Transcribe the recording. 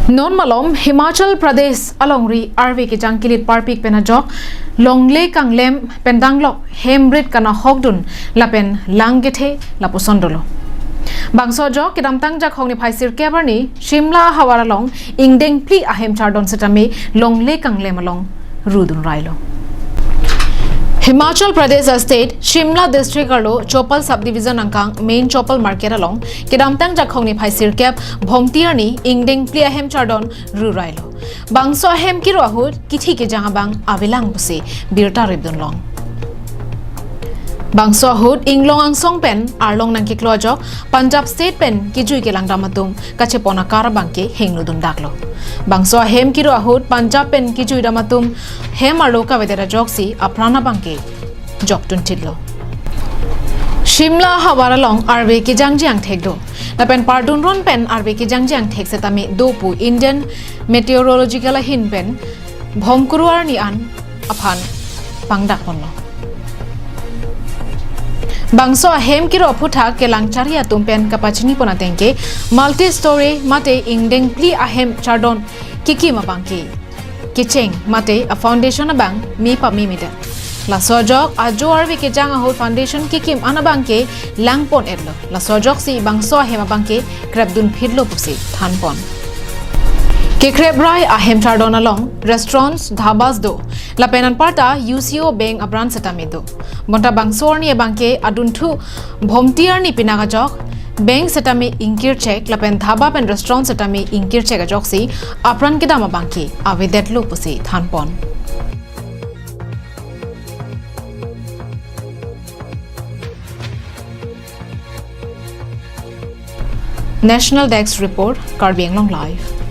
Non malom Himachal Pradesh alongri RV ke jangkilit parpik pena jok longle kanglem pendanglo hembrit kana hokdun lapen langgethe laposondolo bangso jok kedam tangjak hongni phaisir kebarni Shimla hawara long ingdeng phli ahem chardon setame longle kanglem along rudun railo Himachal Pradesh State, Shimla District alo Chopal Subdivision angkang main Chopal Market along kedamtang jakhongni phaisir kep bhomtiarni ingdeng phli ahem chardon rurailo bangso ahem kiro ahut kithi ke jangabang avilang busi birta ribdun long bangso ahut inglong angsong pen arlong nangki klojok Punjab State pen kijui ke langdamatung kache pona karabangke hengludun daklo bangso ahem kiro ahut Punjab pen kijui damatum hem arloka vedera joksi aprana bangke joktun tidlo Shimla hawara long RV ke jangjang thekdo na pen pardun ron pen RV ke jangjang thek setame dopu Indian Meteorological hin pen bhomkuruar ni an aphan pangdak ponlo bangso ahem kiro phutha ke langcharia tumpen kapachini pona tengke multi-storey mate ingdeng phli ahem chardon kiki mabangke kicheng mate a foundation abang mi pa mi mita la sojok ajo arvi ke jang ho foundation kikim anabangke langpon edlo la sojok si bangso ahem abangke krabdun phidlo pusi thanpon ke krebrai ahem chardon along restaurants dhabas do la penan parta UCO bank abran setamido monta bangsor ni bangke aduntu bhomtiar ni pinaga jok bank setami inkir check la pen dhaba pen restaurant setami inkir check jok si apran ke dama bangke avedet lo pusi thanpon National Desk Report, Karbi Anglong Live.